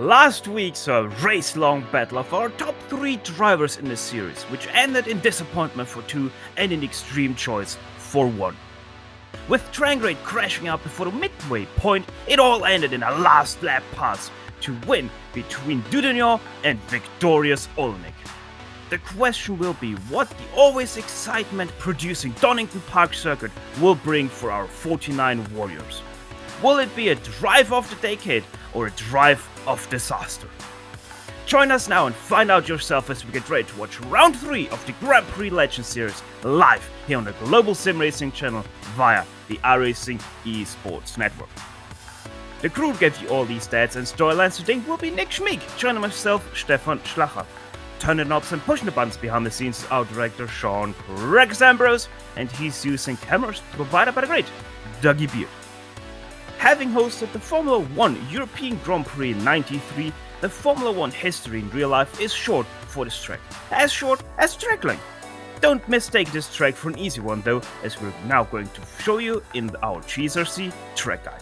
Last week saw a race-long battle of our top 3 drivers in the series, which ended in disappointment for 2 and in extreme choice for 1. With Trangrade crashing out before the midway point, it all ended in a last lap pass to win between Dudignon and victorious Olnik. The question will be what the always excitement-producing Donington Park circuit will bring for our 49 Warriors. Will it be a drive of the decade or a drive of disaster? Join us now and find out yourself as we get ready to watch round 3 of the Grand Prix Legends series live here on the Global SimRacing Channel via the iRacing eSports Network. The crew gave you all these stats and storylines today will be Nick Schmeek, joining myself, Stefan Schlacher. turning knobs and pushing the buttons behind the scenes is our director Sean Rex Ambrose, and he's using cameras provided by the great Dougie Beard. Having hosted the Formula 1 European Grand Prix in '93, the Formula 1 history in real life is short for this track, as short as track length. Don't mistake this track for an easy one though, as we're now going to show you in our GSRC track guide.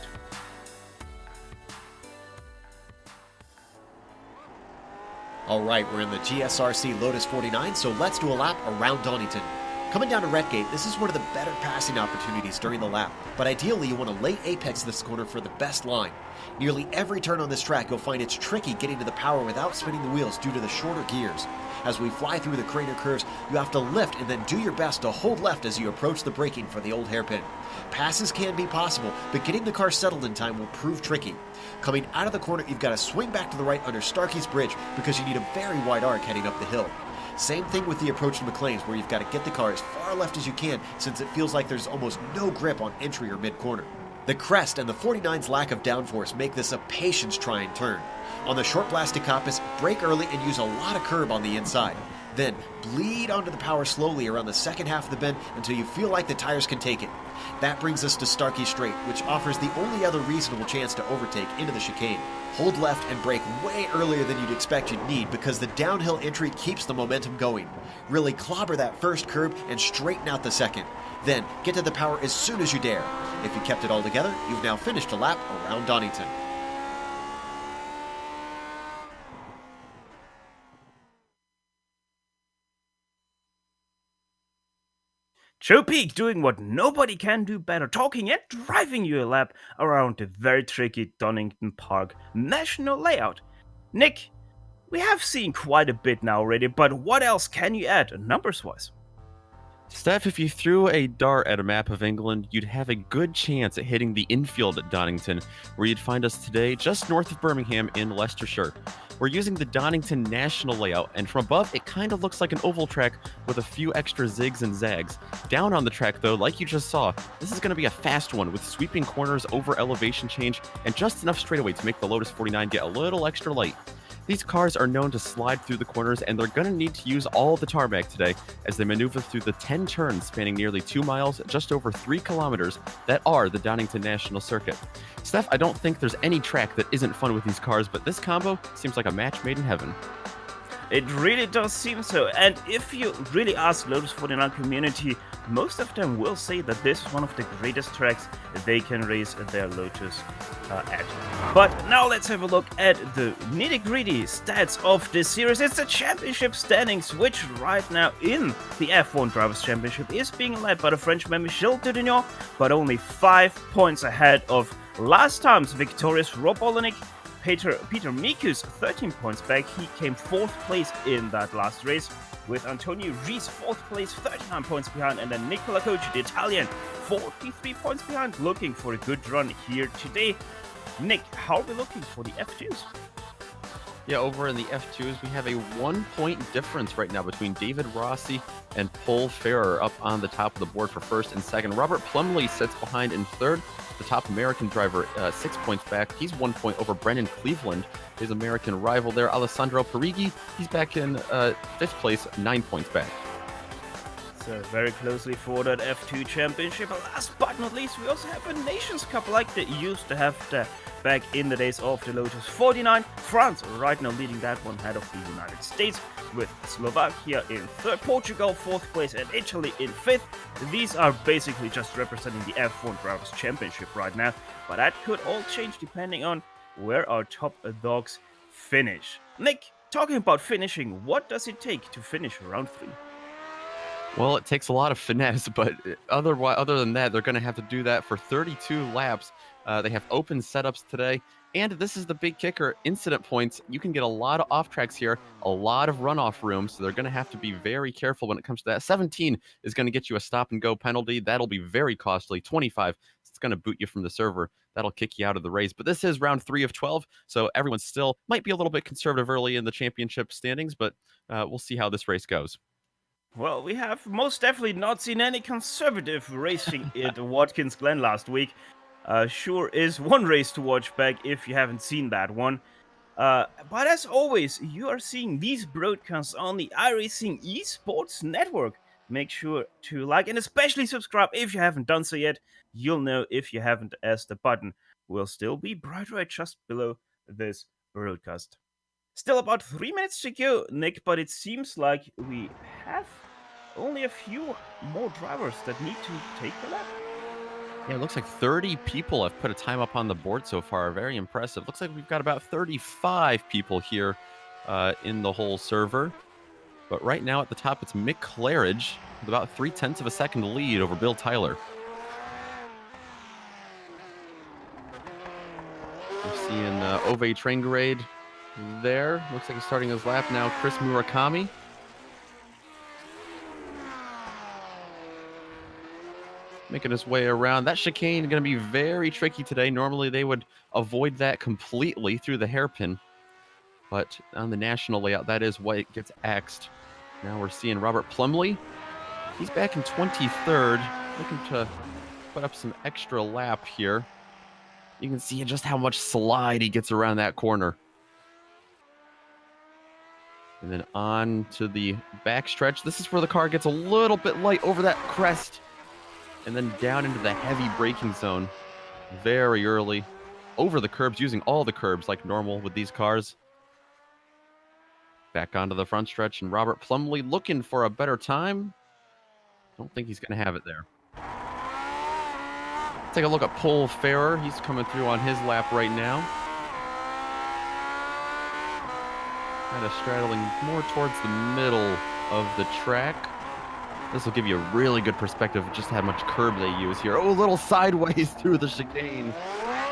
Alright, we're in the GSRC Lotus 49, so let's do a lap around Donington. Coming down to Redgate, this is one of the better passing opportunities during the lap, but ideally you want to late apex this corner for the best line. Nearly every turn on this track you'll find it's tricky getting to the power without spinning the wheels due to the shorter gears. As we fly through the crater curves, you have to lift and then do your best to hold left as you approach the braking for the old hairpin. Passes can be possible, but getting the car settled in time will prove tricky. Coming out of the corner, you've got to swing back to the right under Starkey's Bridge because you need a very wide arc heading up the hill. Same thing with the approach to McLean's, where you've got to get the car as far left as you can since it feels like there's almost no grip on entry or mid-corner. The crest and the 49's lack of downforce make this a patience-trying turn. On the short blasted coppice, brake early and use a lot of curb on the inside. Then bleed onto the power slowly around the second half of the bend until you feel like the tires can take it. That brings us to Starkey Strait, which offers the only other reasonable chance to overtake into the chicane. Hold left and brake way earlier than you'd expect you'd need because the downhill entry keeps the momentum going. Really clobber that first curb and straighten out the second. Then get to the power as soon as you dare. If you kept it all together, you've now finished a lap around Donington. Joe Peak doing what nobody can do better, talking and driving you a lap around the very tricky Donington Park national layout. Nick, we have seen quite a bit now already, but what else can you add numbers-wise? Steph, if you threw a dart at a map of England, you'd have a good chance at hitting the infield at Donington, where you'd find us today just north of Birmingham in Leicestershire. We're using the Donington National layout, and from above, it kind of looks like an oval track with a few extra zigs and zags. Down on the track, though, like you just saw, this is going to be a fast one with sweeping corners over elevation change and just enough straightaway to make the Lotus 49 get a little extra light. These cars are known to slide through the corners, and they're going to need to use all the tarmac today as they maneuver through the 10 turns spanning nearly 2 miles, just over 3 kilometers, that are the Donington National Circuit. Steph, I don't think there's any track that isn't fun with these cars, but this combo seems like a match made in heaven. It really does seem so, and if you really ask Lotus 49 community, most of them will say that this is one of the greatest tracks they can race their Lotus at. But now let's have a look at the nitty-gritty stats of this series. It's the championship standings, which right now in the F1 Drivers' Championship is being led by the Frenchman Michel Dudignon, but only 5 points ahead of last time's victorious Rob Olenek. Peter Mikus 13 points back. He came 4th place in that last race, with Antonio Rees 4th place, 39 points behind, and then Nicola Coach, the Italian, 43 points behind, looking for a good run here today. Nick, how are we looking for the F2s? Yeah, over in the F2s, we have a 1-point difference right now between David Rossi and Paul Ferrer up on the top of the board for first and second. Robert Plumlee sits behind in third. The top American driver, 6 points back. He's 1 point over Brennan Cleveland, his American rival there. Alessandro Parigi, he's back in 5th place, 9 points back. So very closely for that F2 championship. Last but not least, we also have a Nations Cup like they used to have back in the days of the Lotus 49. France right now leading that one ahead of the United States, with Slovakia in 3rd, Portugal 4th place, and Italy in 5th. These are basically just representing the F1 Drivers' Championship right now, but that could all change depending on where our top dogs finish. Nick, talking about finishing, what does it take to finish round 3? Well, it takes a lot of finesse, but other than that, they're going to have to do that for 32 laps. They have open setups today, and this is the big kicker, incident points. You can get a lot of off tracks here, a lot of runoff room, so they're going to have to be very careful when it comes to that. 17 is going to get you a stop and go penalty. That'll be very costly. 25, it's going to boot you from the server. That'll kick you out of the race. But this is round 3 of 12, so everyone still might be a little bit conservative early in the championship standings, but we'll see how this race goes. Well, we have most definitely not seen any conservative racing at Watkins Glen last week. Sure is one race to watch back if you haven't seen that one. But as always, you are seeing these broadcasts on the iRacing Esports Network. Make sure to like and especially subscribe if you haven't done so yet. You'll know if you haven't, as the button will still be bright red just below this broadcast. Still about 3 minutes to go, Nick, but it seems like we have only a few more drivers that need to take the lap. Yeah, it looks like 30 people have put a time up on the board so far. Very impressive. Looks like we've got about 35 people here in the whole server. But right now at the top, it's Mick Claridge with about 0.3 of a second lead over Bill Tyler. We're seeing Ove Traingrade there. Looks like he's starting his lap now. Chris Murakami. Making his way around. That chicane is going to be very tricky today. Normally they would avoid that completely through the hairpin. But on the national layout, that is what gets axed. Now we're seeing Robert Plumlee. He's back in 23rd, looking to put up some extra lap here. You can see just how much slide he gets around that corner. And then on to the backstretch. This is where the car gets a little bit light over that crest. And then down into the heavy braking zone very early. Over the curbs, using all the curbs like normal with these cars. Back onto the front stretch, and Robert Plumlee looking for a better time. Don't think he's going to have it there. Take a look at Paul Ferrer. He's coming through on his lap right now. Kind of straddling more towards the middle of the track. This will give you a really good perspective of just how much curb they use here. Oh, a little sideways through the chicane.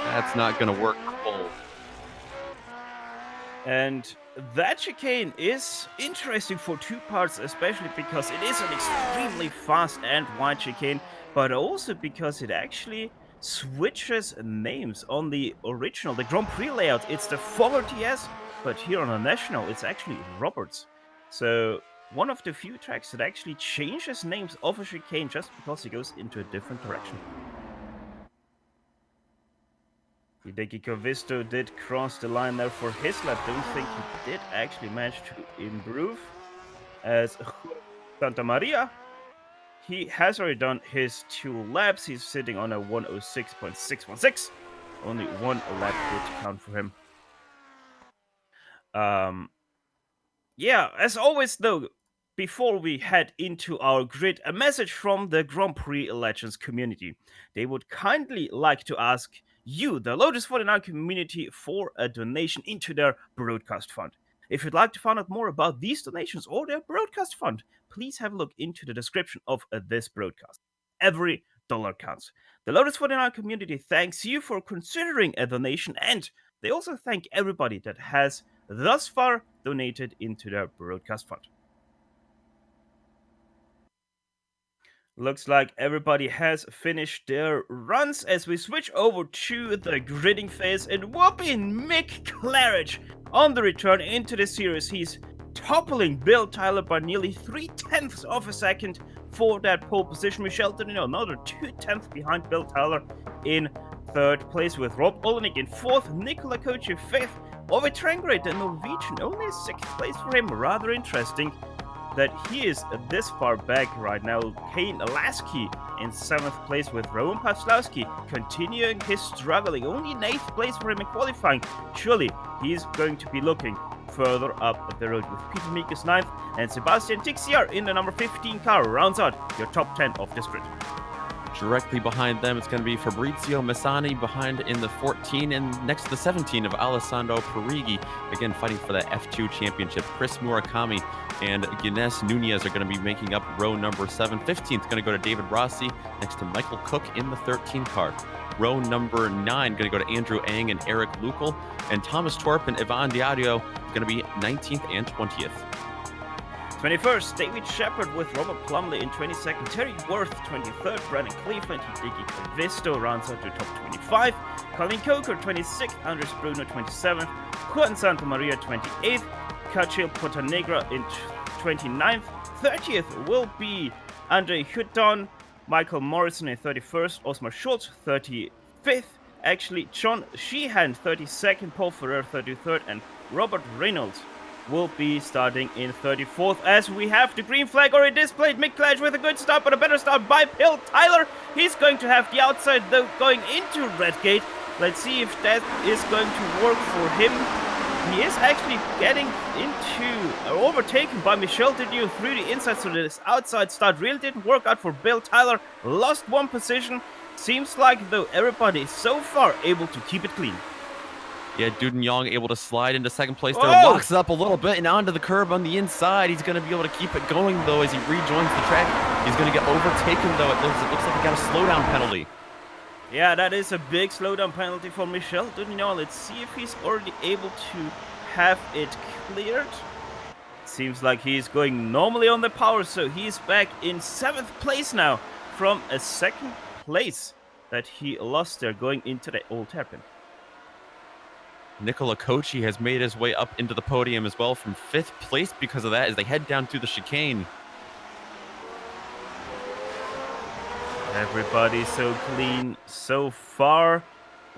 That's not going to work for Paul. And that chicane is interesting for two parts, especially because it is an extremely fast and wide chicane, but also because it actually switches names on the original, the Grand Prix layout. It's the former TS, but here on the National, it's actually Roberts. So one of the few tracks that actually changes names of a chicane just because it goes into a different direction. Hideki Kovisto did cross the line there for his lap. Don't think he did actually manage to improve. As Santa Maria, he has already done his 2 laps. He's sitting on a 106.616. Only 1 lap did count for him. Yeah, as always though, before we head into our grid, a message from the Grand Prix Legends community. They would kindly like to ask you, the Lotus 49 community, for a donation into their broadcast fund. If you'd like to find out more about these donations or their broadcast fund, please have a look into the description of this broadcast. Every dollar counts. The Lotus 49 community thanks you for considering a donation, and they also thank everybody that has thus far donated into their broadcast fund. Looks like everybody has finished their runs as we switch over to the gridding phase, and whooping Mick Claridge on the return into the series. He's toppling Bill Tyler by nearly 0.3 of a second for that pole position. Michel Tonino another 0.2 behind Bill Tyler in 3rd place, with Rob Olenek in 4th, Nicola Kochi 5th, Ove Traingrade, the Norwegian, only 6th place for him. Rather interesting that he is this far back right now. Kane Lasky in 7th place, with Rowan Pawlowski continuing his struggling. Only 8th place for him in qualifying. Surely he's going to be looking further up the road, with Peter Mikus 9th, and Sebastian Tixier in the number 15 car rounds out your top 10 of this grid. Directly behind them, it's going to be Fabrizio Massani behind in the 14, and next to the 17 of Alessandro Parigi, again fighting for that F2 championship. Chris Murakami and Guinness Nunez are going to be making up row number 7. 15th going to go to David Rossi, next to Michael Cook in the 13 car. Row number 9 going to go to Andrew Ang and Eric Lukel, and Thomas Torp and Ivan Diadio going to be 19th and 20th. 21st, David Shepard with Robert Plumlee in 22nd, Terry Worth 23rd, Brandon Cleveland, Hideki Kovisto rounds out to top 25, Colin Coker 26th, Andres Bruno 27th, Juan Santa Maria 28th, Kachil Potanegra in 29th, 30th will be Andre Hutton, Michael Morrison in 31st, Osmar Schultz 35th, actually John Sheehan 32nd, Paul Ferrer 33rd, and Robert Reynolds will be starting in 34th, as we have the green flag already displayed. Mick Clash with a good start, but a better start by Bill Tyler. He's going to have the outside though going into Redgate. Let's see if that is going to work for him. He is actually getting into overtaken by Michel Didier through the inside, so this outside start really didn't work out for Bill Tyler. Lost one position. Seems like though everybody is so far able to keep it clean. Yeah, Dudon able to slide into second place there. Oh! Locks up a little bit and onto the curb on the inside. He's going to be able to keep it going, though, as he rejoins the track. He's going to get overtaken, though. It looks like he got a slowdown penalty. Yeah, that is a big slowdown penalty for Michel Dudon. Let's see if he's already able to have it cleared. Seems like he's going normally on the power, so he's back in 7th place now from a 2nd place that he lost there going into the old hairpin. Nicola Kochi has made his way up into the podium as well from 5th place because of that as they head down through the chicane. Everybody so clean so far.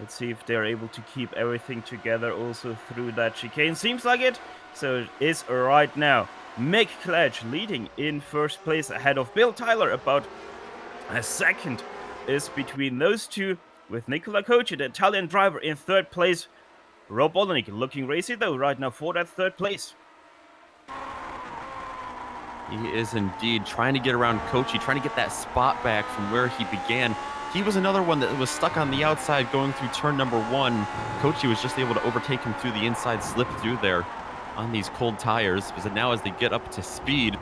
Let's see if they're able to keep everything together also through that chicane. Seems like it. So it is right now. Mick Cledge leading in 1st place ahead of Bill Tyler. About a 2nd is between those two, with Nicola Kochi, the Italian driver, in 3rd place. Rob Olenek looking racy though right now for that 3rd place. He is indeed trying to get around Kochi, trying to get that spot back from where he began. He was another one that was stuck on the outside going through turn number 1. Kochi was just able to overtake him through the inside, slip through there on these cold tires. But now as they get up to speed,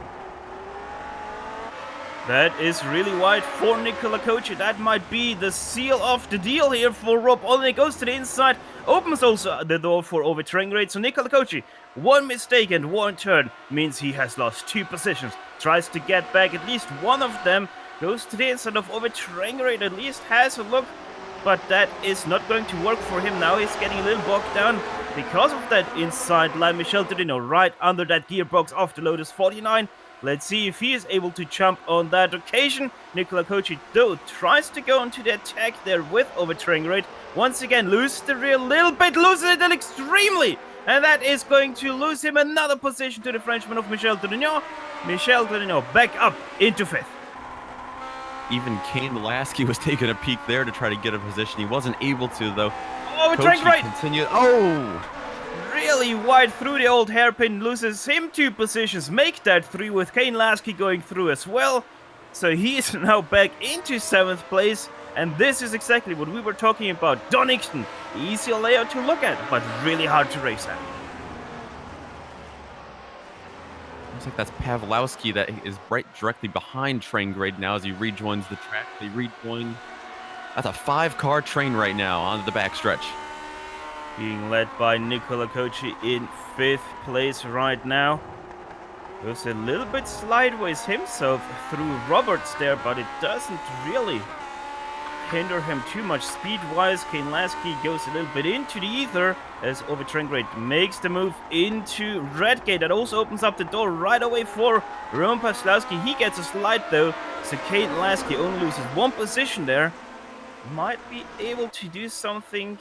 that is really wide for Nicola Kochi. That might be the seal of the deal here for Rob Olenek. Goes to the inside, opens also the door for overturning rate. So Nicola Kochi, one mistake and one turn means he has lost 2 positions. Tries to get back at least one of them. Goes to the inside of overturning rate, at least has a look. But that is not going to work for him now. He's getting a little bogged down because of that inside line. Michel Dudino right under that gearbox of the Lotus 49. Let's see if he is able to jump on that occasion. Nicola Kochi, though, tries to go into the attack there with overturning rate. Once again, loses the rear a little bit, loses it extremely. And that is going to lose him another position to the Frenchman of Michel Dudino. Michel Dudino back up into 5th. even Kane Lasky was taking a peek there to try to get a position. He wasn't able to, though. Overturning right. Continued. Oh! Really wide through the old hairpin, loses him 2 positions. Make that 3 with Kane Lasky going through as well. So he is now back into 7th place. And this is exactly what we were talking about. Donington, easy layout to look at, but really hard to race at. Looks like that's Pavlowski that is right directly behind Train Grade now as he rejoins the track. They rejoin. That's a 5-car train right now on the backstretch. Being led by Nicola Kochi in 5th place right now. Goes a little bit sideways himself through Roberts there, but it doesn't really hinder him too much speed-wise. Kane Lasky goes a little bit into the ether as Overtrain Grade makes the move into Redgate. That also opens up the door right away for Roman Pawlowski. He gets a slide though, so Kane Lasky only loses 1 position there. Might be able to do something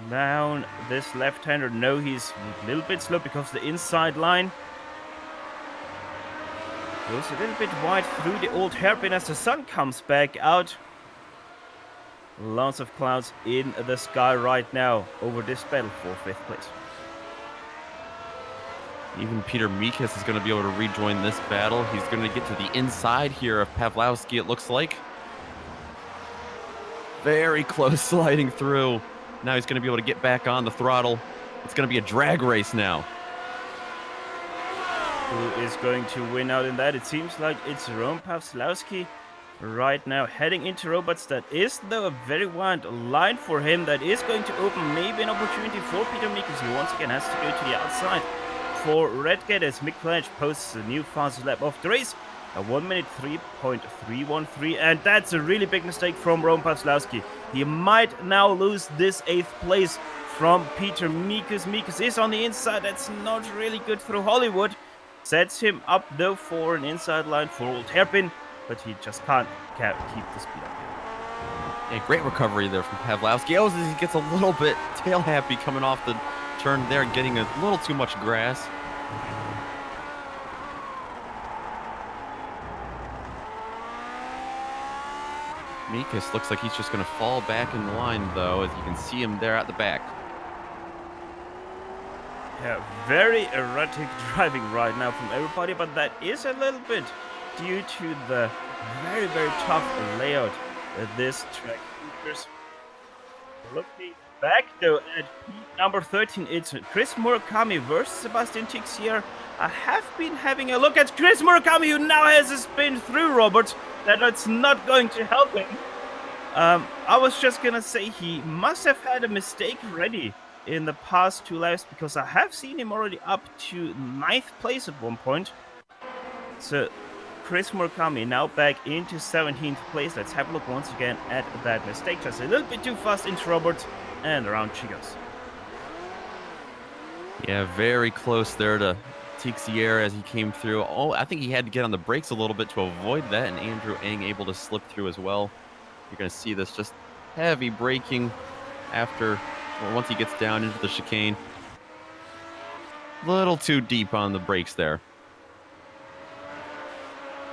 down this left-hander. No, he's a little bit slow because the inside line goes a little bit wide through the old hairpin as the sun comes back out. Lots of clouds in the sky right now over this battle for 5th place. Even Peter Mikas is going to be able to rejoin this battle. He's going to get to the inside here of Pawlowski, it looks like. Very close sliding through. Now he's going to be able to get back on the throttle. It's going to be a drag race now. Who is going to win out in that? It seems like it's Roman Pawlowski right now heading into robots. That is though a very wide line for him. That is going to open maybe an opportunity for Peter Mikas, who once again has to go to the outside for Redgate as Mick Cledge posts a new fastest lap of the race. A 1 minute 3.313, and that's a really big mistake from Roman Pawlowski. He might now lose this 8th place from Peter Mikas. Mikas is on the inside. That's not really good through Hollywood. Sets him up though for an inside line for Old Hairpin, but he just can't keep the speed up. Yeah, great recovery there from Pavlovsky. Oh, he gets a little bit tail happy coming off the turn there, getting a little too much grass. Mikas looks like he's just going to fall back in line, though, as you can see him there at the back. Yeah, very erratic driving right now from everybody, but that is a little bit due to the very, very tough layout that this track features. Looking back though at number 13, it's Chris Morikami versus Sebastian Tixier. I have been having a look at Chris Morikami, who now has a spin through Robert. That's not going to help him. I was just gonna say he must have had a mistake ready in the past 2 laps, because I have seen him already up to 9th place at one point. So Chris Morikami now back into 17th place. Let's have a look once again at that mistake. Just a little bit too fast into Robert, and around she goes. Yeah, very close there to Tixier as he came through. Oh, I think he had to get on the brakes a little bit to avoid that, and Andrew Ng able to slip through as well. You're going to see this just heavy braking after, well, once he gets down into the chicane. A little too deep on the brakes there.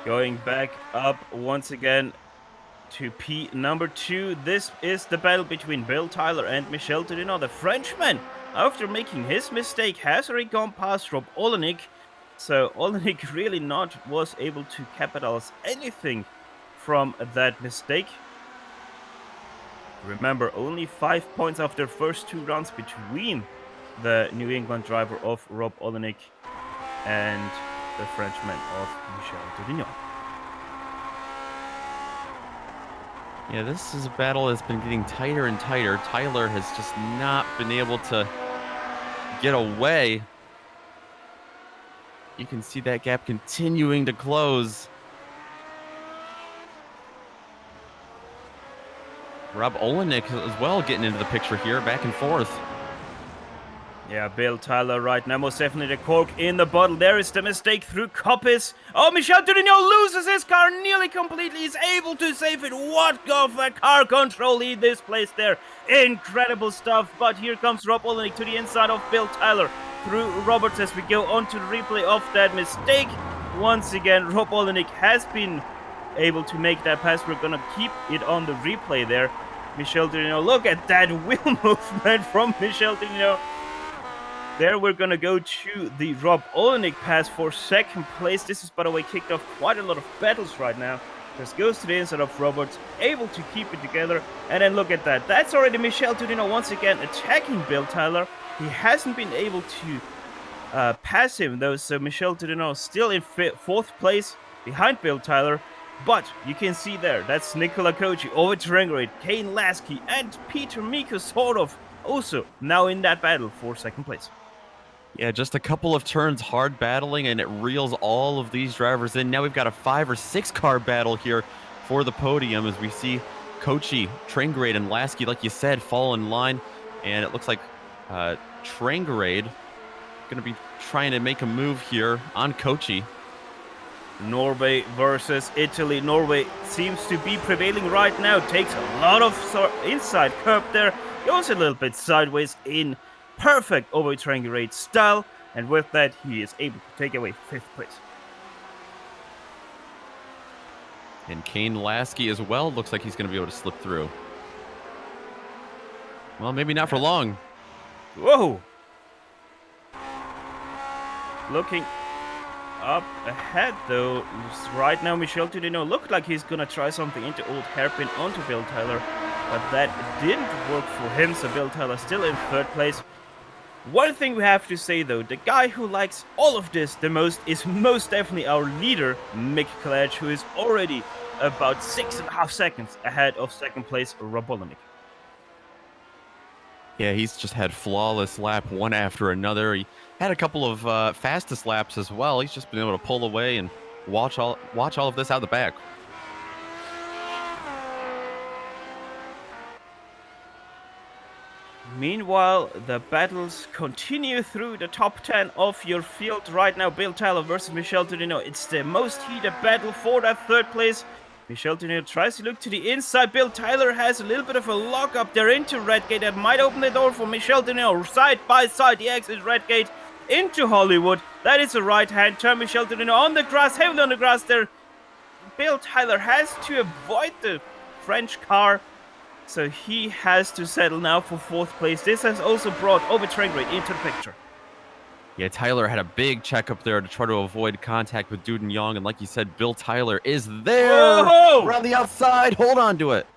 Going back up once again to P number 2. This is the battle between Bill Tyler and Michel Dudino. The Frenchman, after making his mistake, has already gone past Rob Olenek. So Olenek really was able to capitalize anything from that mistake. Remember, only 5 points after first 2 runs between the New England driver of Rob Olenek and the Frenchman of Michel Dudino. Yeah, this is a battle that's been getting tighter and tighter. Tyler has just not been able to get away. You can see that gap continuing to close. Rob Olenek as well getting into the picture here, back and forth. Yeah, Bill Tyler right now, most definitely the cork in the bottle. There is the mistake through Coppice. Oh, Michel Dudino loses his car nearly completely. He's able to save it. What of a car control he displays there. Incredible stuff. But here comes Rob Olenek to the inside of Bill Tyler through Roberts as we go on to the replay of that mistake. Once again, Rob Olenek has been able to make that pass. We're going to keep it on the replay there. Michel Dudino, look at that wheel movement from Michel Dudino. There we're going to go to the Rob Olenek pass for second place. This is, by the way, kicked off quite a lot of battles right now. Just goes to the inside of Roberts, able to keep it together. And then look at that. That's already Michel Dudino once again attacking Bill Tyler. He hasn't been able to pass him, though. So Michel Dudino still in 4th place behind Bill Tyler. But you can see there, that's Nicola Kochi, Ovid Trengrade, Kane Lasky, and Peter Miko sort of also now in that battle for second place. Yeah, just a couple of turns hard battling, and it reels all of these drivers in. Now we've got a 5 or 6 car battle here for the podium as we see Kochi, Trengrade, and Lasky, like you said, fall in line. And it looks like Trengrade going to be trying to make a move here on Kochi. Norway versus Italy. Norway seems to be prevailing right now. Takes a lot of inside curb there. Goes a little bit sideways in perfect over-triangulate style. And with that, he is able to take away 5th place. And Kane Lasky as well. Looks like he's going to be able to slip through. Well, maybe not for long. Whoa! Looking up ahead though, right now Michel Dudino looked like he's gonna try something into old hairpin onto Bill Tyler, but that didn't work for him, so Bill Tyler still in 3rd place. One thing we have to say though, the guy who likes all of this the most is most definitely our leader, Mick Kledge, who is already about 6.5 seconds ahead of 2nd place Rob Olenek. Yeah, he's just had flawless lap one after another. He had a couple of fastest laps as well. He's just been able to pull away and watch all of this out the back. Meanwhile, the battles continue through the top 10 of your field right now. Bill Tyler versus Michel Dudino. It's the most heated battle for that 3rd place. Michel Tennier tries to look to the inside. Bill Tyler has a little bit of a lock up there into Redgate that might open the door for Michel Tennier. Side by side, the exit Redgate into Hollywood. That is a right-hand turn. Michel Tennier on the grass, heavily on the grass there. Bill Tyler has to avoid the French car, so he has to settle now for 4th place. This has also brought Ovid Trengrid into the picture. Yeah, Tyler had a big checkup there to try to avoid contact with Duden Young, and like you said, Bill Tyler is there. Whoa! Around the outside, hold on to it.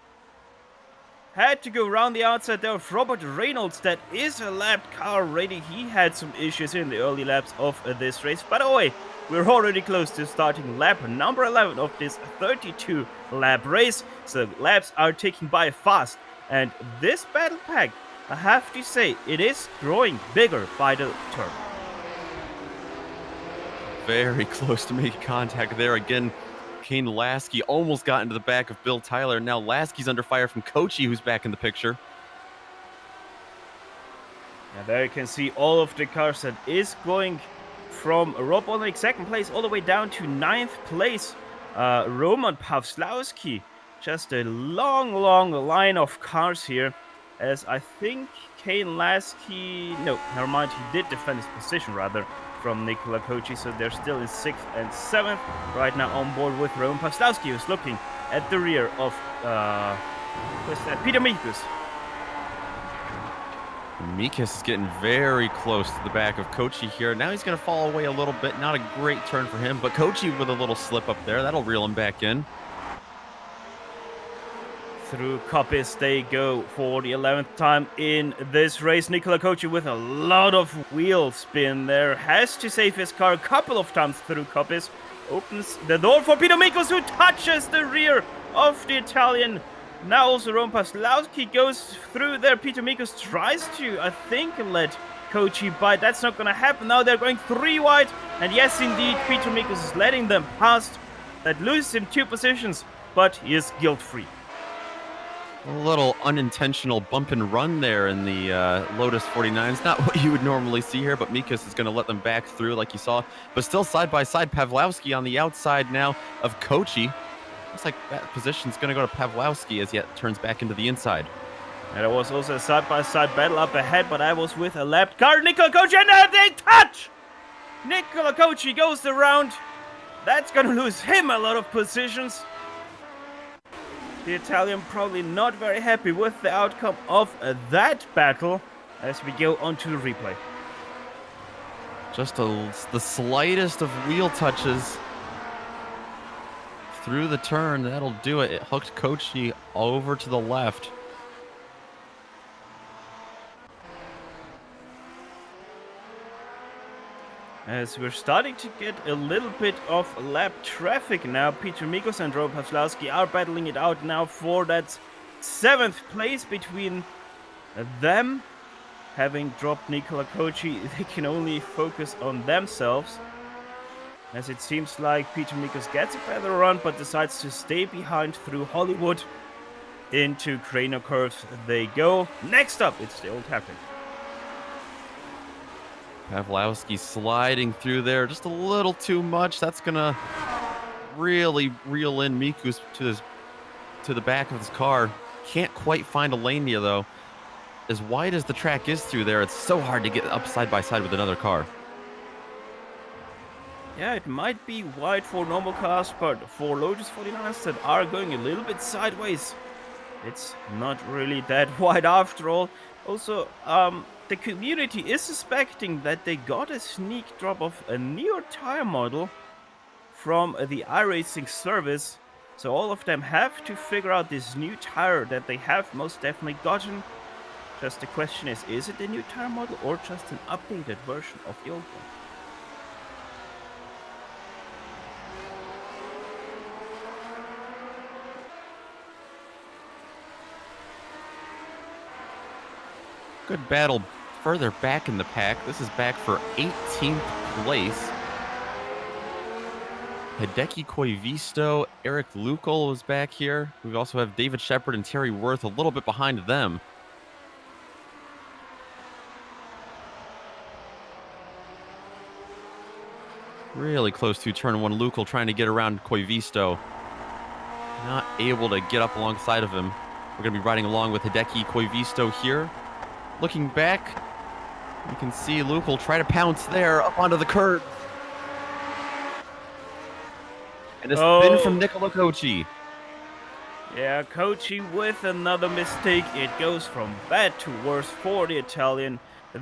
Had to go around the outside there with Robert Reynolds. That is a lapped car already. He had some issues in the early laps of this race. By the way, we're already close to starting lap number 11 of this 32 lap race. So laps are ticking by fast. And this battle pack, I have to say, it is growing bigger by the turn. Very close to making contact there. Again, Kane Lasky almost got into the back of Bill Tyler. Now Lasky's under fire from Kochi, who's back in the picture. And there you can see all of the cars that is going from Rob Olenek 2nd place all the way down to 9th place. Roman Pawlowski. Just a long line of cars here. As I think Kane Lasky... No, never mind. He did defend his position, rather, from Nicola Kochi. So they're still in 6th and 7th. Right now on board with Roman Pawlowski, who's looking at the rear of Peter Mikus. Mikus is getting very close to the back of Kochi here. Now he's going to fall away a little bit. Not a great turn for him, but Kochi with a little slip up there. That'll reel him back in. Through Coppice they go for the 11th time in this race. Nicola Kochi with a lot of wheel spin there. Has to save his car a couple of times through Coppice. Opens the door for Peter Mikus, who touches the rear of the Italian. Now also Roman Pawlowski goes through there. Peter Mikus tries to, I think, let Kochi bite. That's not going to happen. Now they're going 3 wide. And yes, indeed, Peter Mikus is letting them past. That loses him 2 positions, but he is guilt-free. A little unintentional bump and run there in the Lotus 49s. Not what you would normally see here, but Mikus is going to let them back through like you saw. But still side by side, Pawlowski on the outside now of Kochi. Looks like that position's going to go to Pawlowski as he turns back into the inside. And there was also a side-by-side battle up ahead, but I was with a lapped car. Nicola Kochi, and they touch! Nicola Kochi goes around. That's going to lose him a lot of positions. The Italian probably not very happy with the outcome of that battle as we go on to the replay. Just the slightest of wheel touches through the turn. That'll do it. It hooked Kochi over to the left. As we're starting to get a little bit of lap traffic now, Peter Mikus and Roman Pawlowski are battling it out now for that 7th place between them. Having dropped Nicola Kochi, they can only focus on themselves. As it seems like Peter Mikus gets a better run, but decides to stay behind through Hollywood. Into Craner Curves they go. Next up, it's the old hairpin. Pawlowski sliding through there just a little too much. That's going to really reel in Mikus to the back of his car. Can't quite find a lane here, though. As wide as the track is through there, it's so hard to get up side by side with another car. Yeah, it might be wide for normal cars, but for Lotus 49s that are going a little bit sideways, it's not really that wide after all. Also, the community is suspecting that they got a sneak drop of a newer tire model from the iRacing service. So all of them have to figure out this new tire that they have most definitely gotten. Just the question is it a new tire model or just an updated version of the old one? Good battle further back in the pack. This is back for 18th place. Hideki Koivisto, Eric Lukel was back here. We also have David Shepard and Terry Worth a little bit behind them. Really close to turn 1. Lukel trying to get around Koivisto. not able to get up alongside of him. We're going to be riding along with Hideki Koivisto here. Looking back, you can see Luke will try to pounce there up onto the curb. And a spin from Nicola Kochi. Yeah, Kochi with another mistake. It goes from bad to worse for the Italian.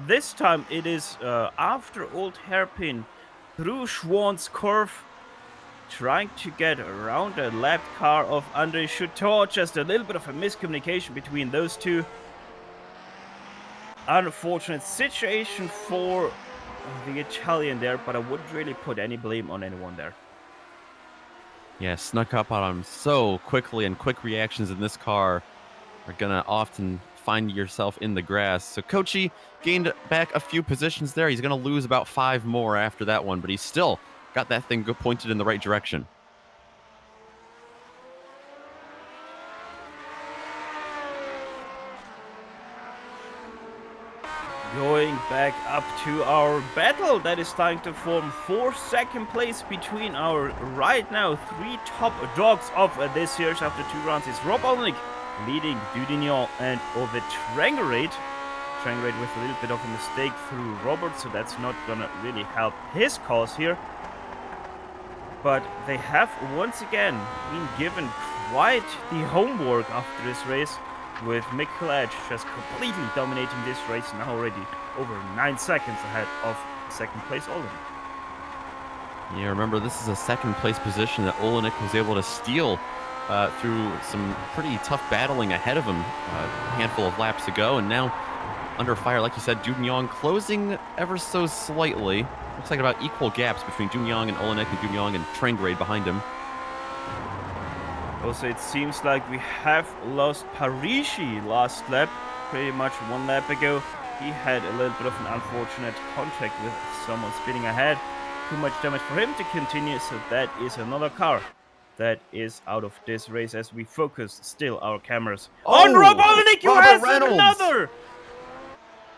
This time it is after Old Hairpin through Schwann's curve, trying to get around the lap car of André Chutor. Just a little bit of a miscommunication between those two. Unfortunate situation for the Italian there, but I wouldn't really put any blame on anyone there. Yeah, snuck up on him so quickly, and quick reactions in this car are going to often find yourself in the grass. So Kochi gained back a few positions there. He's going to lose about 5 more after that one, but he's still got that thing pointed in the right direction. Going back up to our battle that is starting to form for second place between our right now 3 top dogs of this series after 2 rounds is Rob Olenek leading Dudignan and Ovid Trangerade. Trangerade with a little bit of a mistake through Robert, so that's not gonna really help his cause here. But they have once again been given quite the homework after this race, with Mick Cledge just completely dominating this race, now already over 9 seconds ahead of second place Olenek. Yeah, remember, this is a second place position that Olenek was able to steal through some pretty tough battling ahead of him a handful of laps ago, and now under fire, like you said, Dudignan closing ever so slightly. Looks like about equal gaps between Dudignan and Olenek, and Dudignan and Trangerade behind him. Also, it seems like we have lost Parisi last lap, pretty much 1 lap ago. He had a little bit of an unfortunate contact with someone spinning ahead. Too much damage for him to continue, so that is another car that is out of this race as we focus still our cameras on Rob Olenek, who has another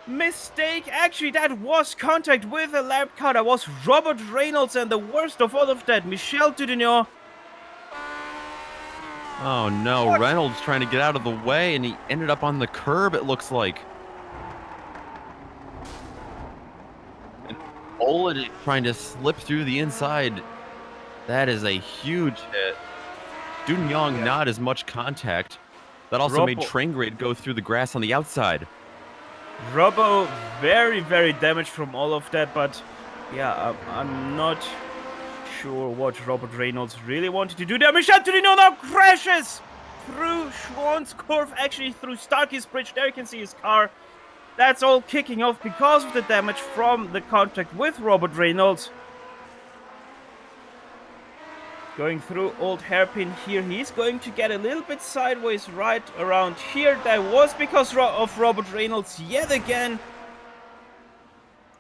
mistake. Actually, that was contact with a lap car. That was Robert Reynolds, and the worst of all of that, Michel Dudignan. Oh no, what? Reynolds trying to get out of the way, and he ended up on the curb, it looks like. And Olenek trying to slip through the inside. That is a huge hit. Dudignan, not as much contact. That also made Trangerade go through the grass on the outside. Robbo very, very damaged from all of that, but yeah, I'm not sure what Robert Reynolds really wanted to do there. Michel Dudignan now crashes through Schwann's curve, actually through Starkey's bridge. There you can see his car. That's all kicking off because of the damage from the contact with Robert Reynolds. Going through Old Hairpin here, he's going to get a little bit sideways right around here. That was because of Robert Reynolds yet again.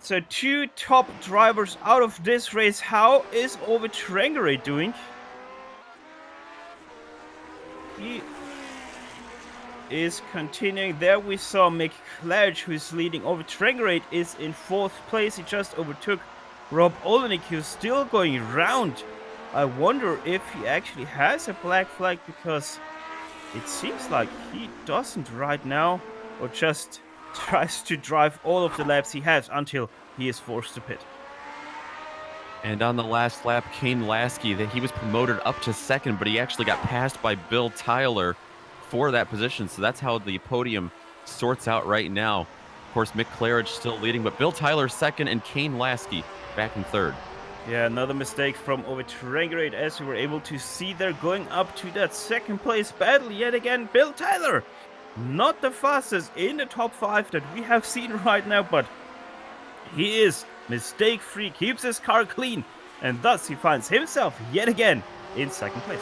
So 2 top drivers out of this race. How is Ovid Trangerade doing? He is continuing. There we saw Mick Cledge, who is leading. Ovid Trangerade is in 4th place. He just overtook Rob Olenek, who's still going round. I wonder if he actually has a black flag, because it seems like he doesn't right now, or just tries to drive all of the laps he has until he is forced to pit. And on the last lap, Kane Lasky, that he was promoted up to 2nd, but he actually got passed by Bill Tyler for that position. So that's how the podium sorts out right now. Of course, Mick Claridge still leading, but Bill Tyler 2nd and Kane Lasky back in 3rd. Yeah, another mistake from Ovid Trangerade, as we were able to see there, going up to that 2nd place battle yet again. Bill Tyler, not the fastest in the top 5 that we have seen right now, but he is mistake-free, keeps his car clean, and thus he finds himself yet again in 2nd place.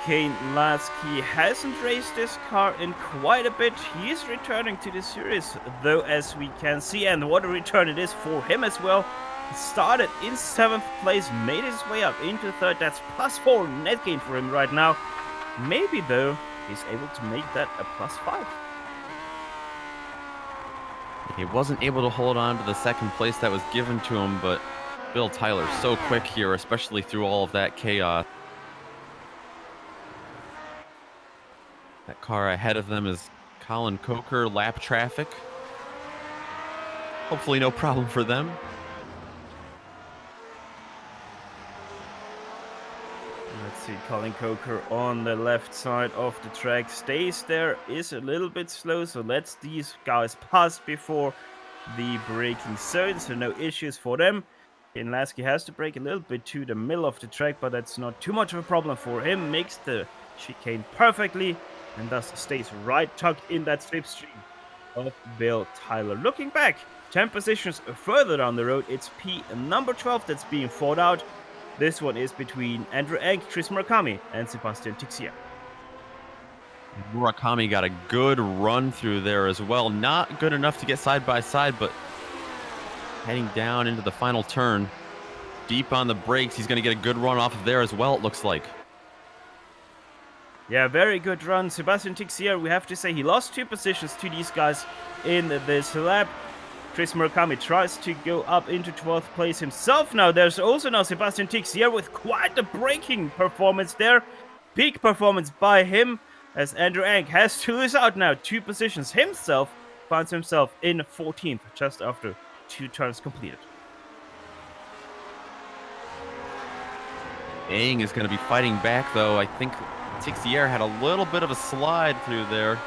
Kane Lasky hasn't raced this car in quite a bit. He is returning to the series, though, as we can see, and what a return it is for him as well. He started in 7th place, made his way up into 3rd. That's +4 net gain for him right now. Maybe, though, he's able to make that a +5. He wasn't able to hold on to the second place that was given to him, but Bill Tyler so quick here, especially through all of that chaos. That car ahead of them is Colin Coker, lap traffic. Hopefully no problem for them. Let's see, Colin Coker on the left side of the track stays there, is a little bit slow, so lets these guys pass before the braking zone, so no issues for them. Ken Lasky has to brake a little bit to the middle of the track, but that's not too much of a problem for him. Makes the chicane perfectly and thus stays right tucked in that slipstream of Bill Tyler. Looking back, 10 positions further down the road, it's P number 12 that's being fought out. This one is between Andrew Egg, Chris Morikami, and Sebastian Tixier. Murakami got a good run through there as well. Not good enough to get side by side, but heading down into the final turn. Deep on the brakes. He's going to get a good run off of there as well, it looks like. Yeah, very good run. Sebastian Tixier, we have to say, he lost 2 positions to these guys in this lap. Chris Murakami tries to go up into 12th place himself now. There's also now Sebastian Tixier with quite a braking performance there. Peak performance by him, as Andrew Egg has to lose out now 2 positions himself. Finds himself in 14th just after 2 turns completed. Eng is going to be fighting back, though. I think Tixier had a little bit of a slide through there.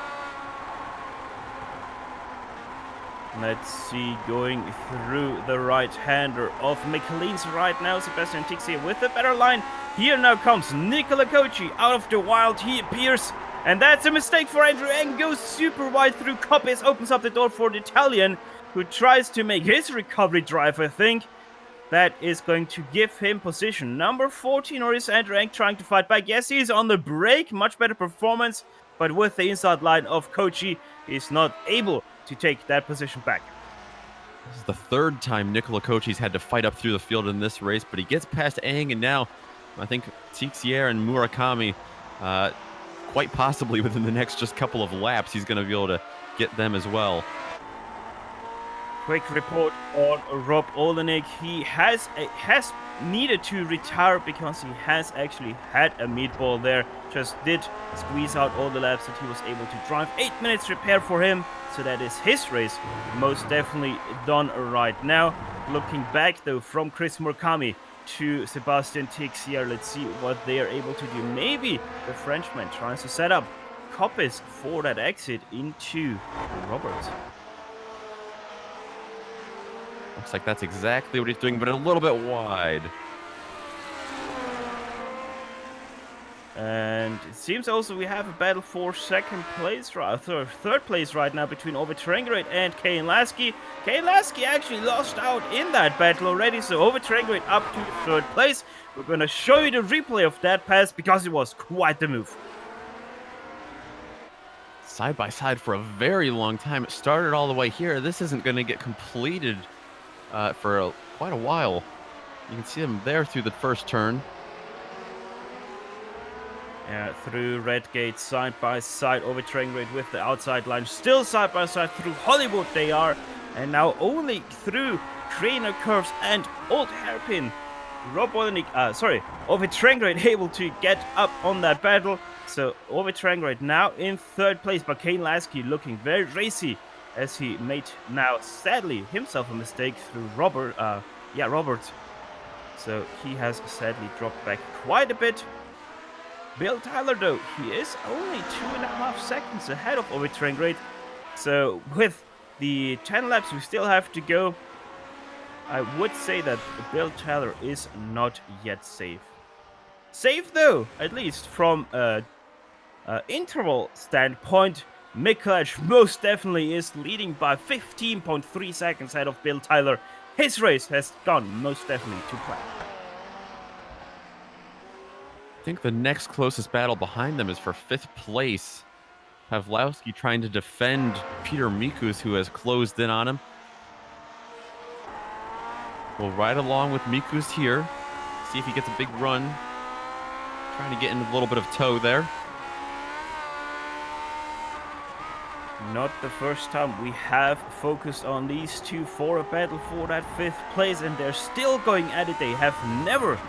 Let's see, going through the right-hander of McLean's right now. Sebastian Tixier with a better line. Here now comes Nicola Kochi out of the wild. He appears, and that's a mistake for Andrew Eng. Goes super wide through Coppes, opens up the door for the Italian, who tries to make his recovery drive, I think. That is going to give him position number 14, or is Andrew Eng trying to fight back? Yes, he's on the brake. Much better performance, but with the inside line of Kochi, he's not able to take that position back. This is the 3rd time Nicola Kochi's had to fight up through the field in this race, but he gets past Eng, and now I think Tixier and Murakami, quite possibly within the next just couple of laps, he's going to be able to get them as well. Quick report on Rob Olenek. He has needed to retire because he has actually had a meatball there. Just did squeeze out all the laps that he was able to drive. 8 minutes repair for him. So that is his race most definitely done right now. Looking back though from Chris Murakami to Sebastian Tixier, let's see what they are able to do. Maybe the Frenchman tries to set up Coppes for that exit into Roberts. Looks like that's exactly what he's doing, but a little bit wide. And it seems also we have a battle for third place right now between Ove Terengrid and Kane Lasky. Kane Lasky actually lost out in that battle already, so Ove Terengrid up to 3rd place. We're going to show you the replay of that pass because it was quite the move. Side by side for a very long time. It started all the way here. This isn't going to get completed for quite a while. You can see them there through the first turn. Through Redgate, side by side, over Terengrid with the outside line. Still side by side through Hollywood they are. And now only through Craner Curves and Old Hairpin. Ove Terengrid able to get up on that battle. So Ove Terengrid now in 3rd place, but Kane Lasky looking very racy as he made now sadly himself a mistake through Robert. So he has sadly dropped back quite a bit. Bill Tyler though, he is only 2.5 seconds ahead of Ove Terengrid. So with the 10 laps we still have to go, I would say that Bill Tyler is not yet safe. Safe though, at least from an interval standpoint. Mikkelaj most definitely is leading by 15.3 seconds ahead of Bill Tyler. His race has gone most definitely to plan. I think the next closest battle behind them is for 5th place. Pawlowski trying to defend Peter Mikus, who has closed in on him. We'll ride along with Mikus here. See if he gets a big run. Trying to get in a little bit of tow there. Not the first time we have focused on these two for a battle for that 5th place, and they're still going at it. They have never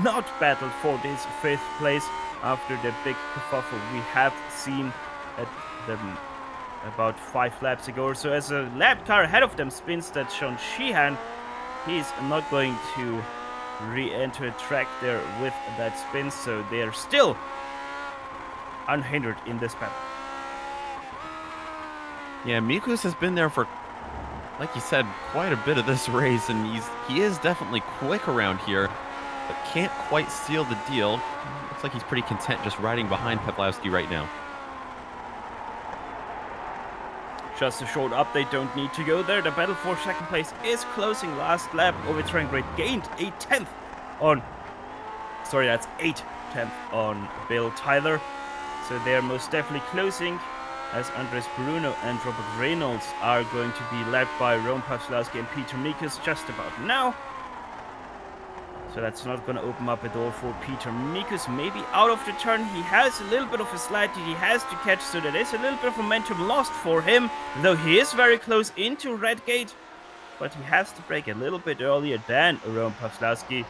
not battled for this 5th place after the big kerfuffle we have seen at them about 5 laps ago or so. As a lap car ahead of them spins that Sean Sheehan, he's not going to re-enter a track there with that spin, so they're still unhindered in this battle. Yeah, Mikus has been there for, like you said, quite a bit of this race, and he is definitely quick around here, but can't quite seal the deal. Looks like he's pretty content just riding behind Peplowski right now. Just a short update, don't need to go there. The battle for 2nd place is closing. Last lap, Overtrain Great gained a 10th on... Sorry, that's 8/10 on Bill Tyler. So they're most definitely closing, as Andres Bruno and Robert Reynolds are going to be led by Ron Pawlowski and Peter Mikus just about now. So that's not going to open up a door for Peter Mikus. Maybe out of the turn, he has a little bit of a slide that he has to catch, so that is a little bit of momentum lost for him, though he is very close into Redgate, but he has to brake a little bit earlier than Ron Pawlowski.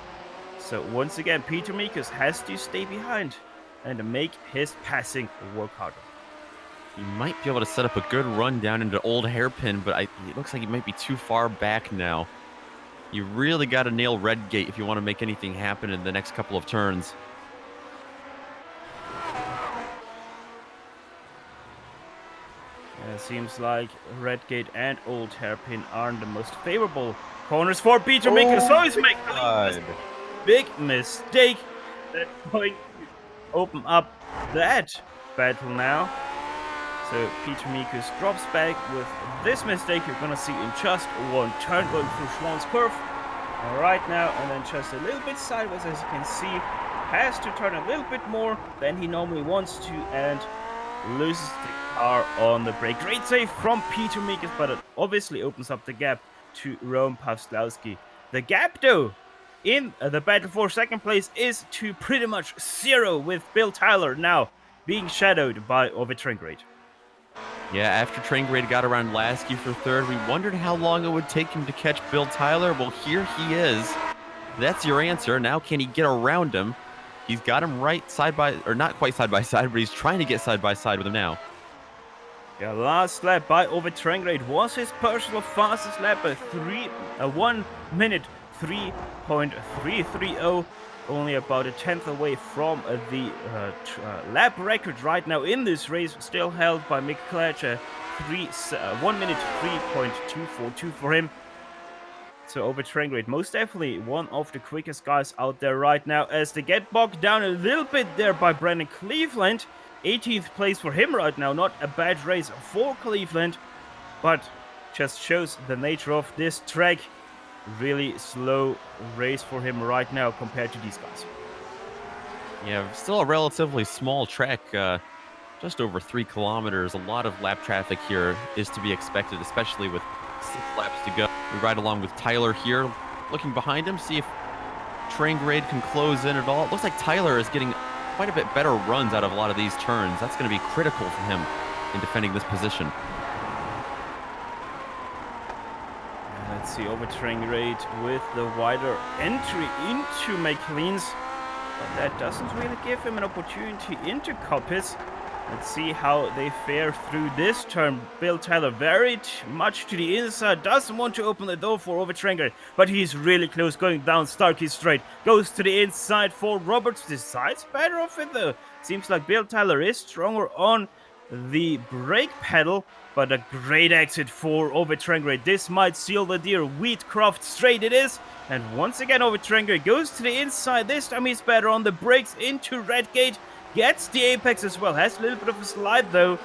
So once again, Peter Mikus has to stay behind and make his passing work harder. He might be able to set up a good run down into Old Hairpin, but it looks like he might be too far back now. You really got to nail Redgate if you want to make anything happen in the next couple of turns. It seems like Redgate and Old Hairpin aren't the most favorable corners for Peter Mikus. So he's making a big mistake. That's going to open up that battle now. So Peter Mikus drops back with this mistake you're going to see in just one turn going through Schwann's curve. Right now, and then just a little bit sideways, as you can see. Has to turn a little bit more than he normally wants to, and loses the car on the brake. Great save from Peter Mikus, but it obviously opens up the gap to Ron Pawlowski. The gap, though, in the battle for 2nd place is to pretty much 0, with Bill Tyler now being shadowed by Overtrain Great. Yeah, after Train Grade got around Lasky for 3rd, we wondered how long it would take him to catch Bill Tyler. Well, here he is. That's your answer. Now, can he get around him? He's got him right side by, or not quite side by side, but he's trying to get side by side with him now. Yeah, last lap by Overtrain Great was his personal fastest lap, 1 minute 3.330. Only about a 10th away from the lap record right now in this race, still held by Mick Klatcher. 1 minute 3.242 for him. So Overtrain Great, most definitely one of the quickest guys out there right now, as they get bogged down a little bit there by Brandon Cleveland. 18th place for him right now, not a bad race for Cleveland, but just shows the nature of this track. Really slow race for him right now compared to these guys. Yeah, still a relatively small track, just over 3 kilometers. A lot of lap traffic here is to be expected, especially with 6 laps to go. We ride along with Tyler here, looking behind him, see if Train Grade can close in at all. It looks like Tyler is getting quite a bit better runs out of a lot of these turns. That's going to be critical for him in defending this position. Let's see, Overtrain Great with the wider entry into McLean's, but that doesn't really give him an opportunity into Coppis. Let's see how they fare through this turn. Bill Tyler very much to the inside, doesn't want to open the door for Overtrain Great, but he's really close going down Starkey Strait. Goes to the inside for Roberts, decides better off it though. Seems like Bill Tyler is stronger on the brake pedal, but a great exit for Overtrain Great. This might seal the deal. Wheatcroft Strait it is, and once again Overtrain Great goes to the inside. This time he's better on the brakes into Redgate, gets the apex as well, has a little bit of a slide though,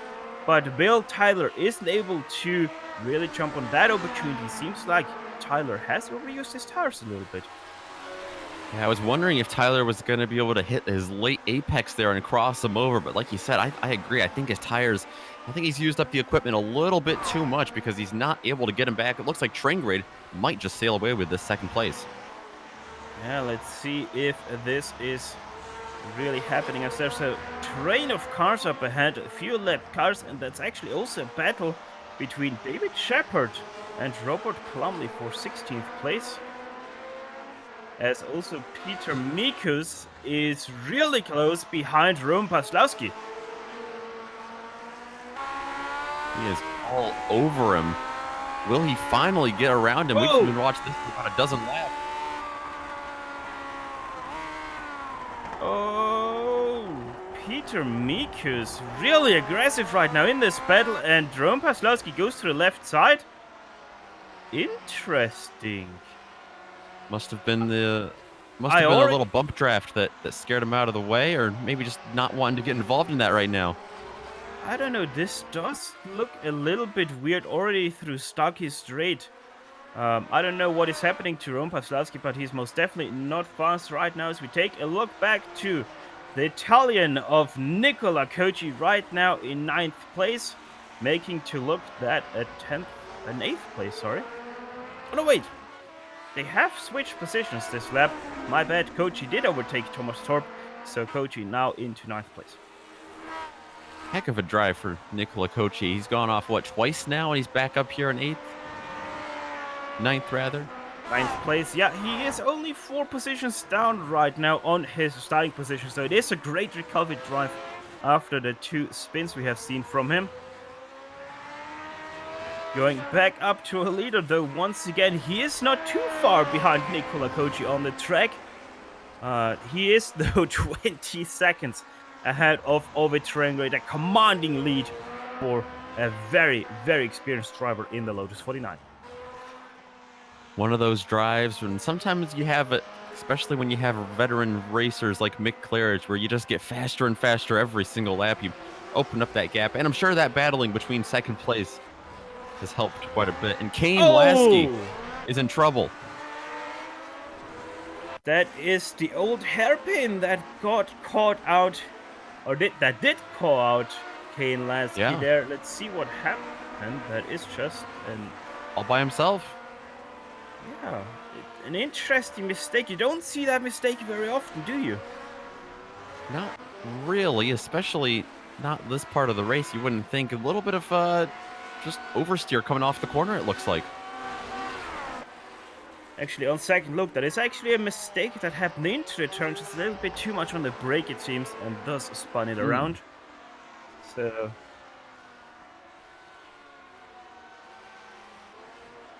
but Bill Tyler isn't able to really jump on that opportunity. Seems like Tyler has overused his tires a little bit. Yeah, I was wondering if Tyler was going to be able to hit his late apex there and cross him over, but like you said, I agree. I think his tires, I think he's used up the equipment a little bit too much because he's not able to get him back. It looks like Train Grade might just sail away with this 2nd place. Yeah, let's see if this is really happening as there's a train of cars up ahead, a few left cars, and that's actually also a battle between David Shepard and Robert Plumlee for 16th place. As also Peter Mikus is really close behind Roman Paslowski. He is all over him. Will he finally get around him? Whoa! We've been watching this for about a dozen laps. Oh, Peter Mikus really aggressive right now in this battle, and Roman Paslowski goes to the left side. Interesting. Must have been a little bump draft that scared him out of the way, or maybe just not wanting to get involved in that right now. I don't know, this does look a little bit weird already through Starkey Strait. I don't know what is happening to Roman Paslowski, but he's most definitely not fast right now. As we take a look back to the Italian of Nicola Cocci right now in 9th place, making to look that a 8th place, sorry. Oh no, wait. They have switched positions this lap. My bad, Cocci did overtake Thomas Torp, so Cocci now into 9th place. Heck of a drive for Nicola Cocci. He's gone off, twice now, and he's back up here in 8th? 9th, rather. 9th place, yeah, he is only 4 positions down right now on his starting position, so it is a great recovery drive after the 2 spins we have seen from him. Going back up to a leader, though, once again, he is not too far behind Nicola Cocci on the track. He is, though, 20 seconds ahead of Ovid Terengre, a commanding lead for a very, very experienced driver in the Lotus 49. One of those drives, and sometimes you have it, especially when you have veteran racers like Mick Claridge, where you just get faster and faster every single lap. You open up that gap, and I'm sure that battling between 2nd place has helped quite a bit. And Kane Lasky is in trouble. That is the old hairpin that got caught out, or did call out Kane Lasky there. Let's see what happened. That is just all by himself. Yeah, an interesting mistake. You don't see that mistake very often, do you? Not really, especially not this part of the race. You wouldn't think. A little bit of just oversteer coming off the corner, it looks like. Actually, on second look, that is actually a mistake that happened into the turn. Just a little bit too much on the brake, it seems, and thus spun it around. So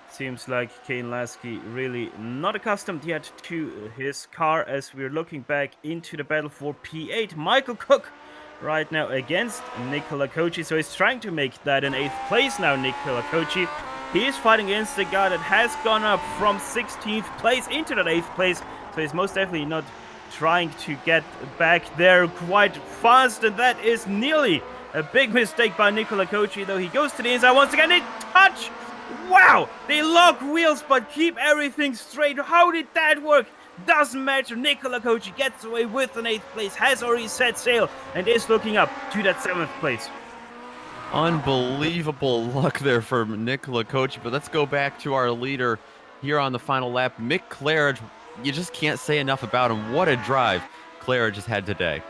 seems like Kane Lasky really not accustomed yet to his car, as we're looking back into the battle for P8. Michael Cook right now against Nicola Cocci, so he's trying to make that an 8th place now, Nicola Cocci. He is fighting against the guy that has gone up from 16th place into that 8th place, so he's most definitely not trying to get back there quite fast, and that is nearly a big mistake by Nicola Cocci, though he goes to the inside once again. They touch! Wow! They lock wheels but keep everything straight. How did that work? Doesn't matter. Nicola Cocci gets away with an 8th place, has already set sail, and is looking up to that 7th place. Unbelievable luck there for Nicola Cocci, but let's go back to our leader here on the final lap. Mick Claridge, you just can't say enough about him. What a drive Claridge has had today.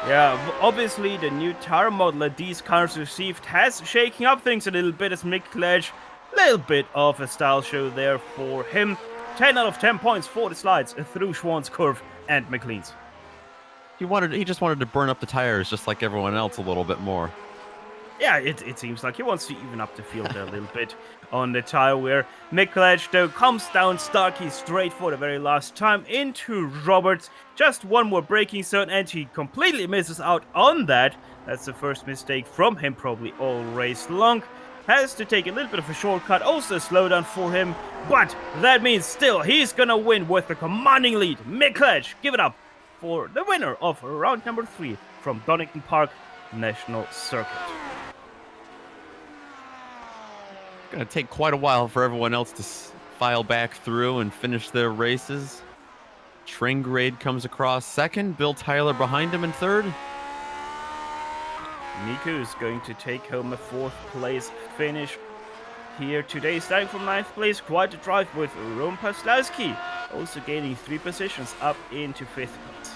Yeah, obviously the new tire model that these cars received has shaking up things a little bit, as Mick Claridge, a little bit of a style show there for him. 10 out of 10 points for the slides through Schwann's curve and McLean's. He just wanted to burn up the tires just like everyone else a little bit more. Yeah, it seems like he wants to even up the field a little bit on the tire wear. Mick Claridge, though, comes down Starkey Strait for the very last time into Roberts. Just one more braking zone, and he completely misses out on that. That's the first mistake from him, probably all race long. Has to take a little bit of a shortcut, also a slowdown for him. But that means still he's gonna win with a commanding lead. Mick Claridge, give it up for the winner of round number 3 from Donington Park National Circuit. Going to take quite a while for everyone else to file back through and finish their races. Trengrade comes across second. Bill Tyler behind him in third. Miku is going to take home a 4th place finish here today. Starting from 9th place, quite a drive with Roman Paslowski, also gaining 3 positions up into 5th place.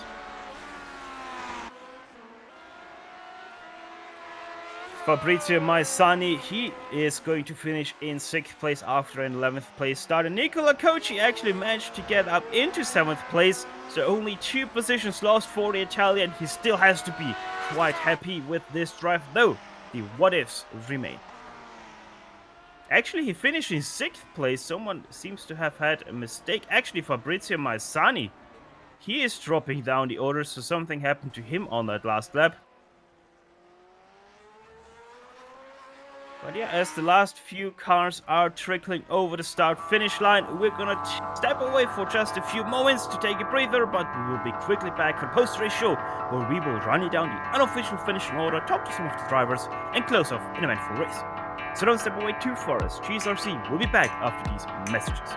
Fabrizio Maisani, he is going to finish in 6th place after an 11th place start. And Nicola Cochi actually managed to get up into 7th place. So only 2 positions lost for the Italian. He still has to be quite happy with this drive, though the what-ifs remain. Actually, he finished in 6th place. Someone seems to have had a mistake. Actually, Fabrizio Maisani, he is dropping down the order, so something happened to him on that last lap. But yeah, as the last few cars are trickling over the start-finish line, we're gonna step away for just a few moments to take a breather, but we will be quickly back for the post-race show, where we will run you down the unofficial finishing order, talk to some of the drivers, and close off an eventful race. So don't step away too far, as GSRC will be back after these messages.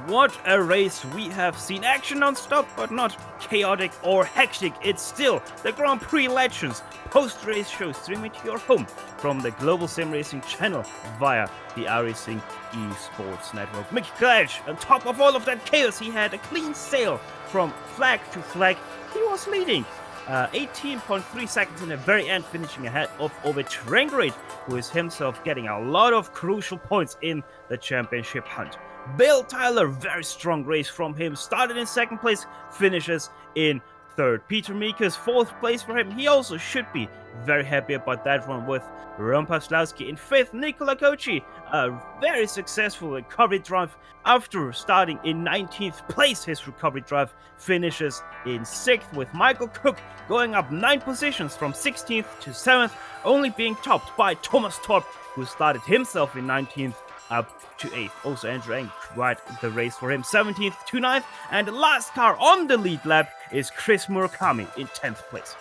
What a race we have seen. Action non-stop, but not chaotic or hectic. It's still the Grand Prix Legends post-race show streaming to your home from the Global SimRacing Channel via the iRacing eSports Network. Mickey Clash, on top of all of that chaos, he had a clean sail from flag to flag. He was leading 18.3 seconds in the very end, finishing ahead of Ovid Trengrid, who is himself getting a lot of crucial points in the championship hunt. Bill Tyler, very strong race from him, started in 2nd place, finishes in 3rd. Peter Mikas, 4th place for him. He also should be very happy about that one, with Ron Paslowski in 5th. Nicola Cochi, a very successful recovery drive after starting in 19th place. His recovery drive finishes in 6th, with Michael Cook going up 9 positions from 16th to 7th, only being topped by Thomas Torp, who started himself in 19th up to 8th. Also Andrew Eng tried the race for him, 17th to 9th, and the last car on the lead lap is Chris Murakami in 10th place.